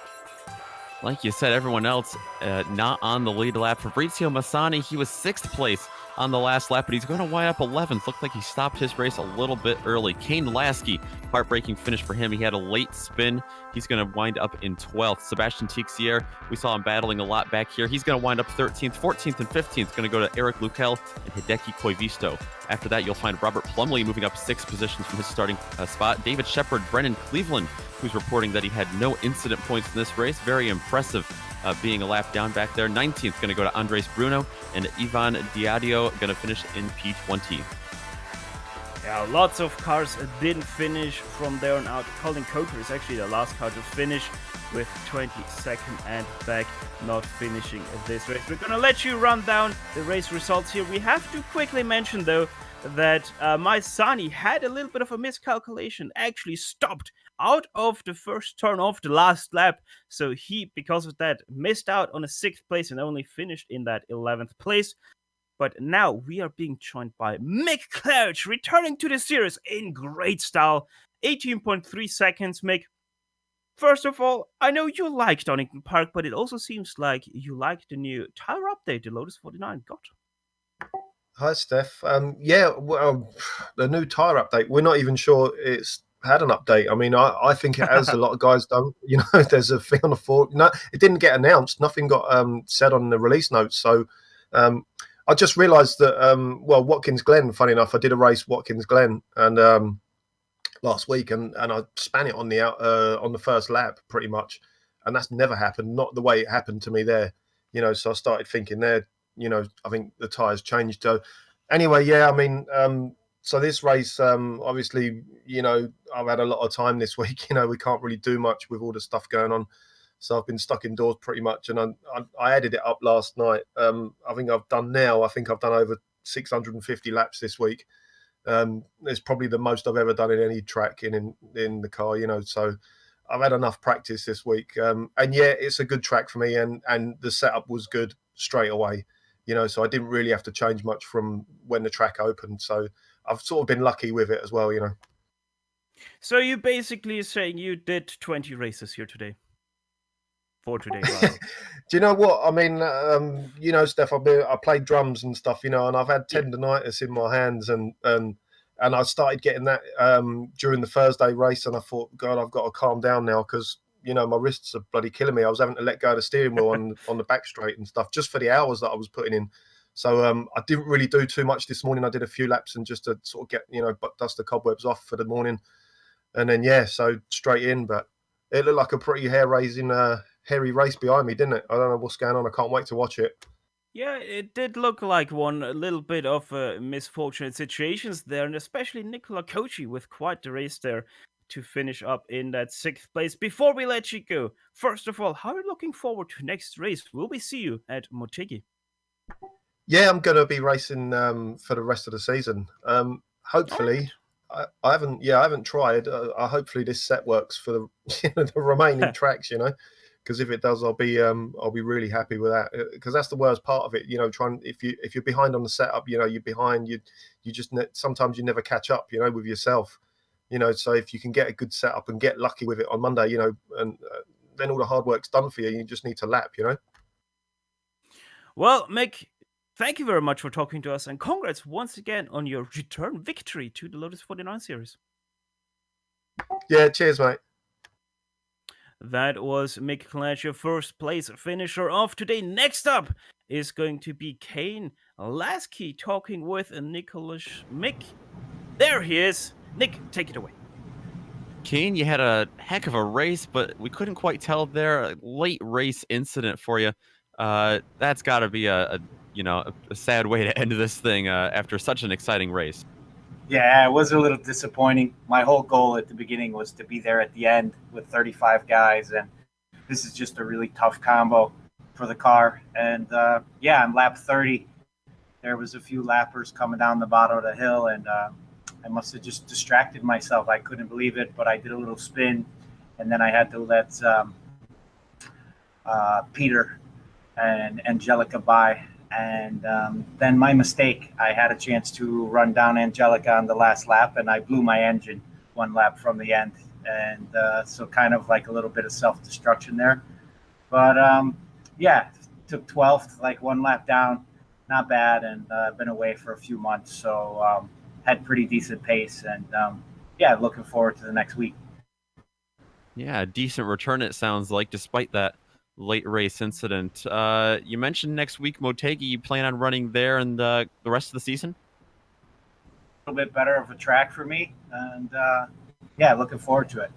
Like you said, everyone else not on the lead lap. Fabrizio Massani, he was 6th place on the last lap, but he's going to wind up 11th. Looked like he stopped his race a little bit early. Kane Lasky, heartbreaking finish for him. He had a late spin. He's going to wind up in 12th. Sebastian Tixier, we saw him battling a lot back here. He's going to wind up 13th, 14th, and 15th. Going to go to Eric Lukel and Hideki Koivisto. After that, you'll find Robert Plumlee moving up 6 positions from his starting spot. David Shepard, Brennan Cleveland, who's reporting that he had no incident points in this race. Very impressive being a lap down back there. 19th going to go to Andres Bruno, and Ivan Diadio going to finish in P20. Yeah, lots of cars didn't finish from there on out. Colin Coker is actually the last car to finish with 22nd and back, not finishing this race. We're gonna let you run down the race results here. We have to quickly mention though that my Sani had a little bit of a miscalculation, actually stopped out of the first turn of the last lap. So he, because of that, missed out on a 6th place and only finished in that 11th place. But now we are being joined by Mick Claridge, returning to the series in great style. 18.3 seconds, Mick. First of all, I know you like Donington Park, but it also seems like you like the new tire update the Lotus 49 got. Hi, Steph. Yeah, well, the new tire update, we're not even sure it's had an update. I mean, I think it has. A lot of guys don't. You know, there's a thing on the floor. No, it didn't get announced. Nothing got said on the release notes. So I just realised that, Watkins Glen, funny enough, I did a race Watkins Glen and last week, and I span it on the first lap pretty much, and that's never happened. Not the way it happened to me there. You know, so I started thinking there. You know, I think the tyres changed. So anyway, yeah, I mean, so this race, obviously, you know, I've had a lot of time this week. You know, we can't really do much with all the stuff going on. So I've been stuck indoors pretty much, and I added it up last night. I think I've done over 650 laps this week. It's probably the most I've ever done in any track in the car, you know. So I've had enough practice this week, and yeah, it's a good track for me, and the setup was good straight away, you know. So I didn't really have to change much from when the track opened. So I've sort of been lucky with it as well, you know. So you basically saying you did 20 races here today? For today, rather. Do you know what I mean? You know, Steph, I played drums and stuff, you know, and I've had tendonitis in my hands, and I started getting that during the Thursday race, and I thought, God, I've got to calm down now because, you know, my wrists are bloody killing me. I was having to let go of the steering wheel on the back straight and stuff just for the hours that I was putting in. So I didn't really do too much this morning. I did a few laps and just to sort of get, you know, dust the cobwebs off for the morning, and then so straight in. But it looked like a pretty hairy race behind me, didn't it? I don't know what's going on. I can't wait to watch it. Yeah, it did look like one. A little bit of misfortunate situations there, and especially Nicola Kochi with quite the race there to finish up in that 6th place. Before we let you go, first of all, how are you looking forward to next race? Will we see you at Motegi? Yeah, I'm going to be racing for the rest of the season. Hopefully. Right. I haven't tried. Hopefully this set works for the remaining tracks, you know, because if it does, I'll be really happy with that, because that's the worst part of it, you know. If you're behind on the setup, you know, you're behind. You just sometimes you never catch up, you know, with yourself, you know. So if you can get a good setup and get lucky with it on Monday, you know, and then all the hard work's done for you. You just need to lap, you know. Well, Mick, thank you very much for talking to us, and congrats once again on your return victory to the Lotus 49 series. Yeah, cheers, mate. That was Mick Clash, your first place finisher of today. Next up is going to be Kane Lasky talking with Nicholas Mick. There he is. Nick, take it away. Kane, you had a heck of a race, but we couldn't quite tell there. A late race incident for you. That's got to be a sad way to end this thing after such an exciting race. Yeah, it was a little disappointing. My whole goal at the beginning was to be there at the end with 35 guys, and this is just a really tough combo for the car. And on lap 30, there was a few lappers coming down the bottom of the hill, and I must have just distracted myself. I couldn't believe it, but I did a little spin, and then I had to let Peter and Angelica by. And then my mistake, I had a chance to run down Angelica on the last lap, and I blew my engine one lap from the end. And so kind of like a little bit of self-destruction there. But took 12th, like one lap down. Not bad, and I've been away for a few months, so had pretty decent pace. And looking forward to the next week. Yeah, a decent return it sounds like, despite that late race incident. You mentioned next week Motegi. You plan on running there and the rest of the season? A little bit better of a track for me, and looking forward to it.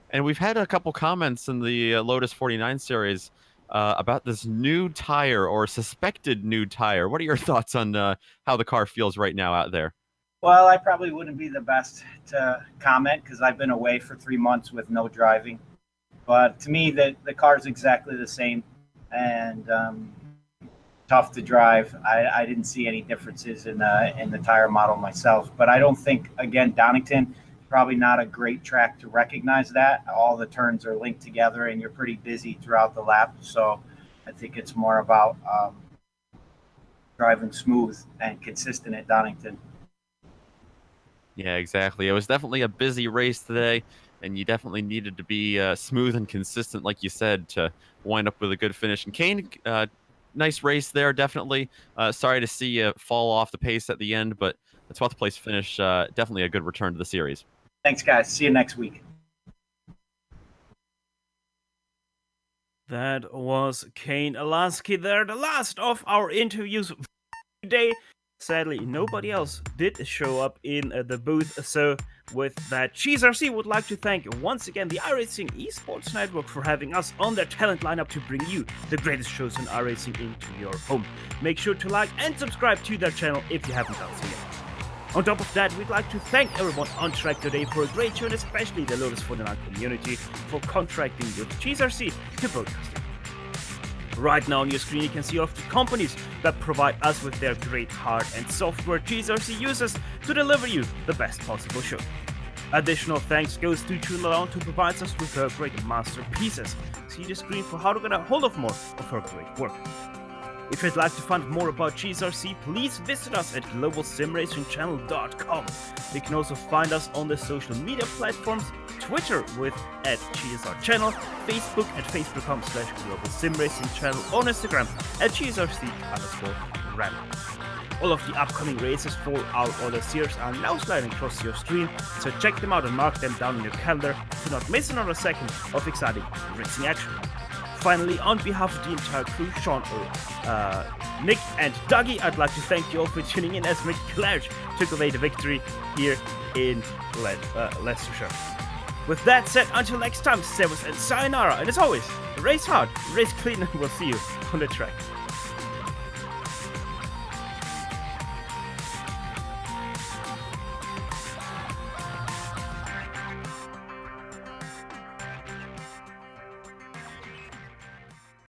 And we've had a couple comments in the Lotus 49 series about this new tire or suspected new tire. What are your thoughts on how the car feels right now out there? Well, I probably wouldn't be the best to comment because I've been away for 3 months with no driving. But to me, the car's exactly the same, and tough to drive. I didn't see any differences in the tire model myself. But I don't think, again, Donington probably not a great track to recognize that. All the turns are linked together, and you're pretty busy throughout the lap. So I think it's more about driving smooth and consistent at Donington. Yeah, exactly. It was definitely a busy race today, and you definitely needed to be smooth and consistent, like you said, to wind up with a good finish. And Kane, nice race there, definitely. Sorry to see you fall off the pace at the end, but the 12th place finish, definitely a good return to the series. Thanks, guys. See you next week. That was Kane Alaski there, the last of our interviews today. Sadly, nobody else did show up in the booth, so with that, CheeseRC would like to thank once again the iRacing Esports Network for having us on their talent lineup to bring you the greatest shows in iRacing into your home. Make sure to like and subscribe to their channel if you haven't done so yet. On top of that, we'd like to thank everyone on track today for a great show, and especially the Lotus 49 community for contracting with CheeseRC to broadcast it. Right now on your screen you can see all of the companies that provide us with their great hard and software CheeseRC uses to deliver you the best possible show. Additional thanks goes to Chulaon who provides us with her great masterpieces. See the screen for how to get a hold of more of her great work. If you'd like to find more about CheeseRC, please visit us at globalsimracingchannel.com. You can also find us on the social media platforms, Twitter with @CheeseRChannel, Facebook at facebook.com/globalsimracingchannel, on Instagram at CheeseRC_rally. All of the upcoming races for our other series are now sliding across your screen, so check them out and mark them down in your calendar to not miss another second of exciting racing action. Finally, on behalf of the entire crew, Sean, Nick, and Dougie, I'd like to thank you all for tuning in as Mick Clarge took away the victory here in Leicestershire. With that said, until next time, Sebas and sayonara, and as always, race hard, race clean, and we'll see you on the track.